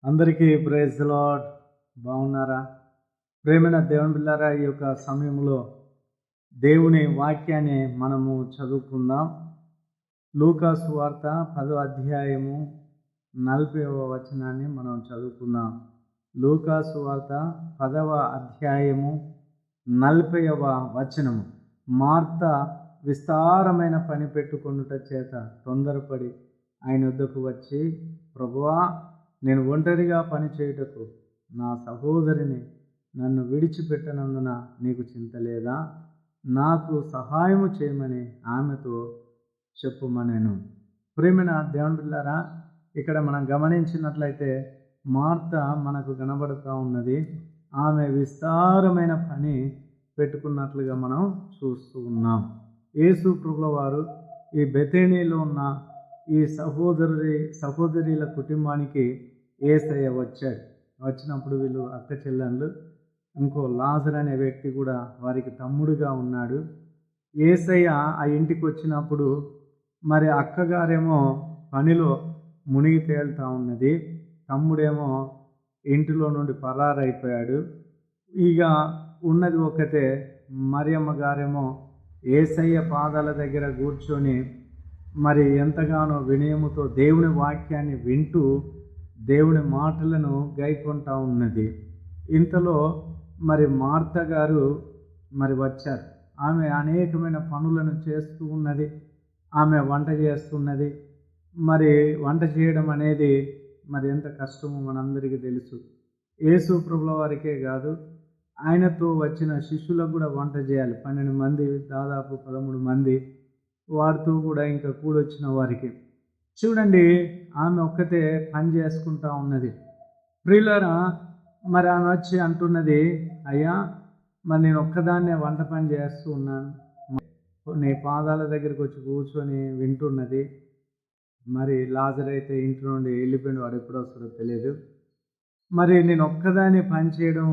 అందరికీ praise the lord. బాగున్నారా? ప్రేమైన దేవుని బిడ్డలారా, ఈ యొక్క సమయంలో దేవుని వాక్యాన్ని మనము చదువుకుందాం. లూకా సువార్త 10వ అధ్యాయము 40వ వచనాన్ని మనం చదువుకుందాం. లూకా సువార్త 10వ అధ్యాయము 40వ వచనము. మార్త విస్తారమైన పని పెట్టుకొనుట చేత తొందరపడి ఆయన వద్దకు వచ్చి, ప్రభువా, నేను ఒంటరిగా పని చేయుటకు నా సహోదరిని నన్ను విడిచిపెట్టనందున నీకు చింత లేదా? నాకు సహాయము చేయమని ఆమెతో చెప్పుమనెను. ప్రేమైన దేవుని బిడ్డలారా, ఇక్కడ మనం గమనించినట్లయితే మార్త మనకు కనబడుతూ ఉన్నది. ఆమె విస్తారమైన పని పెట్టుకున్నట్లుగా మనం చూస్తూ ఉన్నాం. యేసు ప్రభుల వారు ఈ బెతేనీలో ఉన్న ఈ సహోదరుల కుటుంబానికి యేసయ్య వచ్చాడు. వచ్చినప్పుడు వీళ్ళు అక్క చెల్లెళ్ళు, ఇంకో లాజర్ అనే వ్యక్తి కూడా వారికి తమ్ముడుగా ఉన్నాడు. యేసయ్య ఆ ఇంటికి వచ్చినప్పుడు మరి అక్కగారేమో పనిలో మునిగి తేలుతూ ఉన్నది, తమ్ముడేమో ఇంటిలో నుండి పరారైపోయాడు. ఇక ఉన్నది ఒకటే, మరియమ్మ గారేమో యేసయ్య పాదాల దగ్గర కూర్చొని మరి ఎంతగానో వినయముతో దేవుని వాక్యాన్ని వింటూ దేవుని మాటలను గైకొంటా ఉన్నది. ఇంతలో మరి మార్త గారు మరి వచ్చారు. ఆమె అనేకమైన పనులను చేస్తూ ఉన్నది. ఆమె వంట చేస్తున్నది. మరి వంట చేయడం అనేది మరి ఎంత కష్టమో మనందరికీ తెలుసు. యేసు ప్రభుల వారికే కాదు, ఆయనతో వచ్చిన శిష్యులకు కూడా వంట చేయాలి. 12 మంది, దాదాపు 13 మంది, వారితో కూడా ఇంకా కూడొచ్చిన వారికి. చూడండి, ఆమె ఒక్కతే పని చేసుకుంటా ఉన్నది. ప్రియులారా, మరి ఆమె వచ్చి అంటున్నది, అయ్యా, మరి నేను ఒక్కదాన్నే వంట పని చేస్తూ ఉన్నాను. నీ పాదాల దగ్గరికి వచ్చి కూర్చొని వింటున్నది. మరి లాజర్ అయితే ఇంటి నుండి వెళ్ళిపోయిన, వాడు ఎప్పుడు వస్తాడో తెలియదు. మరి నేను ఒక్కదాన్ని పని చేయడం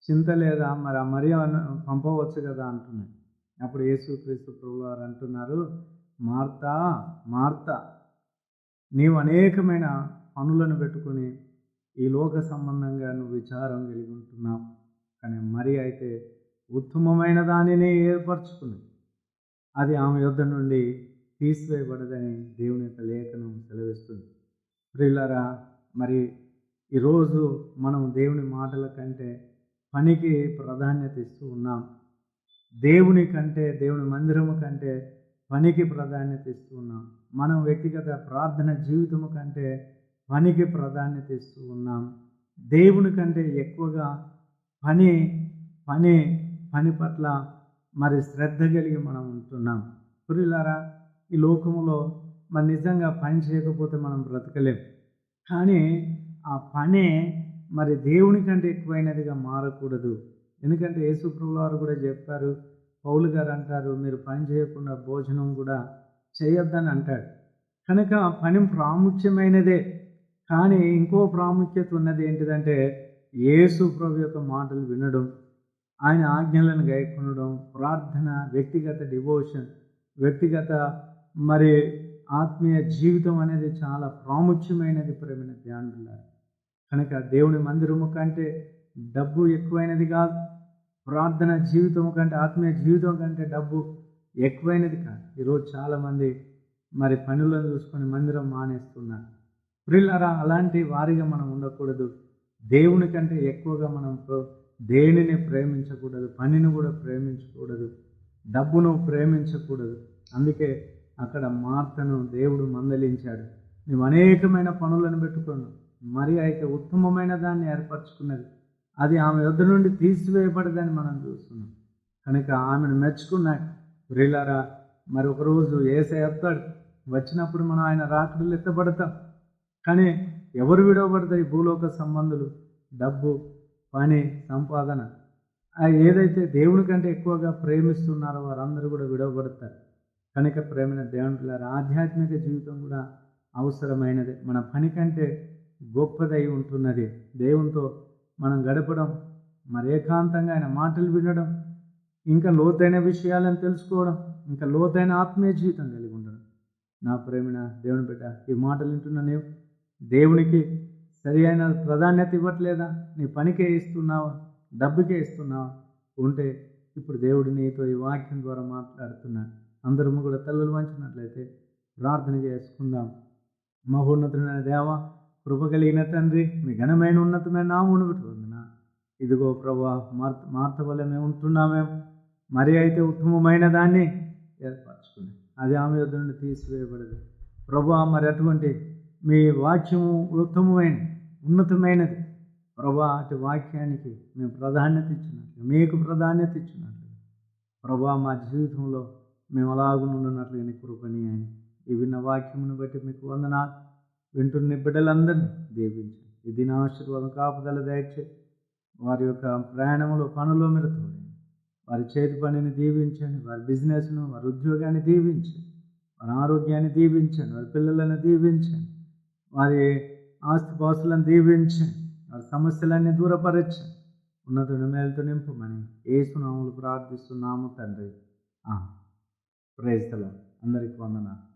చింత లేదా? మరి ఆ మరియను పంపవచ్చు కదా అంటున్నాను. అప్పుడు యేసుక్రీస్తు ప్రభువు వారు అంటున్నారు, మార్తా మార్తా, నీవు అనేకమైన పనులను పెట్టుకొని ఈ లోక సంబంధంగా నువ్వు విచారం కలిగి ఉంటున్నావు. కానీ మరి అయితే ఉత్తమమైన దానిని ఏర్పరచుకుని అది ఆమె యొద్ద నుండి తీసివేయబడదని దేవుని యొక్క లేఖనం సెలవిస్తుంది. ప్రియులారా, మరి ఈరోజు మనం దేవుని మాటల కంటే పనికి ప్రాధాన్యత ఇస్తూ ఉన్నాం. దేవుని కంటే, దేవుని మందిరము కంటే పనికి ప్రాధాన్యత ఇస్తూ ఉన్నాం. మనం వ్యక్తిగత ప్రార్థన జీవితము కంటే పనికి ప్రాధాన్యత ఇస్తూ ఉన్నాం. దేవుని కంటే ఎక్కువగా పని పని పని పట్ల మరి శ్రద్ధ కలిగి మనం ఉంటున్నాం. ప్రియులారా, ఈ లోకములో మరి నిజంగా పని చేయకపోతే మనం బ్రతకలేం. కానీ ఆ పనే మరి దేవుని కంటే ఎక్కువైనదిగా మారకూడదు. ఎందుకంటే యేసు ప్రభువు వారు కూడా చెప్పారు, పౌలు గారు అంటారు, మీరు పని చేయకుండా భోజనం కూడా చేయొద్దని అంటాడు. కనుక పని ప్రాముఖ్యమైనదే. కానీ ఇంకో ప్రాముఖ్యత ఉన్నది ఏంటిదంటే, యేసు ప్రభు యొక్క మాటలు వినడం, ఆయన ఆజ్ఞలను గైకొనడం, ప్రార్థన, వ్యక్తిగత డివోషన్, వ్యక్తిగత మరి ఆత్మీయ జీవితం అనేది చాలా ప్రాముఖ్యమైనది. ప్రేమైన ధ్యానులారా, కనుక దేవుని మందిరము కంటే డబ్బు ఎక్కువైనది కాదు. ప్రార్థన జీవితం కంటే, ఆత్మీయ జీవితం కంటే డబ్బు ఎక్కువైనది కాదు. ఈరోజు చాలామంది మరి పనులను చూసుకొని మందిరం మానేస్తున్నారు. ప్రియులారా, అలాంటి వారిగా మనం ఉండకూడదు. దేవుని కంటే ఎక్కువగా మనం దేనిని ప్రేమించకూడదు, పనిని కూడా ప్రేమించకూడదు, డబ్బును ప్రేమించకూడదు. అందుకే అక్కడ మార్తను దేవుడు మందలించాడు. నువ్వు అనేకమైన పనులను పెట్టుకున్నావు, మరి అయితే ఉత్తమమైన దాన్ని ఏర్పరచుకున్నది, అది ఆమె యొద్ద నుండి తీసివేయబడదని మనం చూస్తున్నాం. కనుక ఆమెను మెచ్చుకున్నాడు. ప్రియులారా, మరి ఒకరోజు యేసయ్య వస్తాడు. వచ్చినప్పుడు మనం ఆయన రాకడలు ఎత్తబడతాం. కానీ ఎవరు విడవబడతారు? ఈ భూలోక సంబంధులు, డబ్బు, పని, సంపాదన, ఏదైతే దేవుని కంటే ఎక్కువగా ప్రేమిస్తున్నారో వారందరూ కూడా విడవబడతారు. కనుక ప్రేమైన దేవుని ఆధ్యాత్మిక జీవితం కూడా అవసరమైనది. మన పని కంటే గొప్పదై ఉంటున్నది. దేవునితో మనం గడపడం, మరి ఏకాంతంగా ఆయన మాటలు వినడం, ఇంకా లోతైన విషయాలను తెలుసుకోవడం, ఇంకా లోతైన ఆత్మీయ జీవితం కలిగి ఉండడం. నా ప్రేమైన దేవుని బిడ్డ, ఈ మాటలు వింటున్న నీవు దేవునికి సరి అయిన ప్రాధాన్యత ఇవ్వట్లేదా? నీ పనికే ఇస్తున్నావా? డబ్బుకే ఇస్తున్నావా? ఉంటే ఇప్పుడు దేవుడు నీతో ఈ వాక్యం ద్వారా మాట్లాడుతున్నాడు. అందరము కూడా తలలు వంచినట్లయితే ప్రార్థన చేసుకుందాం. మహోన్నతుడైన దేవ, కృప కలిగిన తండ్రి, మీ ఘనమైన ఉన్నతమైన నామమును బట్టి వందనాలు. ఇదిగో ప్రభా, మార్త వల్ల మేము ఉంటున్నామేమో, మరి అయితే ఉత్తమమైన దాన్ని ఏర్పరచుకుని అది ఆమె యొద్ద నుండి తీసివేయబడదు ప్రభా. మరి అటువంటి మీ వాక్యము ఉత్తమమైనది, ఉన్నతమైనది ప్రభా. అటు వాక్యానికి మేము ప్రాధాన్యత ఇచ్చినట్లు, మీకు ప్రాధాన్యత ఇచ్చినట్లు ప్రభా, మా జీవితంలో మేము అలాగునున్నట్లుగా నీ కృపని అని ఈ విన్న వాక్యమును బట్టి మీకు వందనాలు. వింటున్న బిడ్డలందరినీ దీవించండి. ఈ దినాశీర్వాదం కాపుదల దయచేసి వారి యొక్క ప్రయాణంలో పనుల్లో మీరు తోడండి. వారి చేతి పనిని దీవించండి, వారి బిజినెస్ను, వారి ఉద్యోగాన్ని దీవించండి, వారి ఆరోగ్యాన్ని దీవించండి, వారి పిల్లలను దీవించండి, వారి ఆస్తిపాస్తులను దీవించండి, వారి సమస్యలన్నీ దూరపరచండి. ఉన్నతుని మేలుతో నింపమని యేసు నామములో ప్రార్థిస్తున్నాము తండ్రి. Praise the Lord. అందరికీ వందనాలు.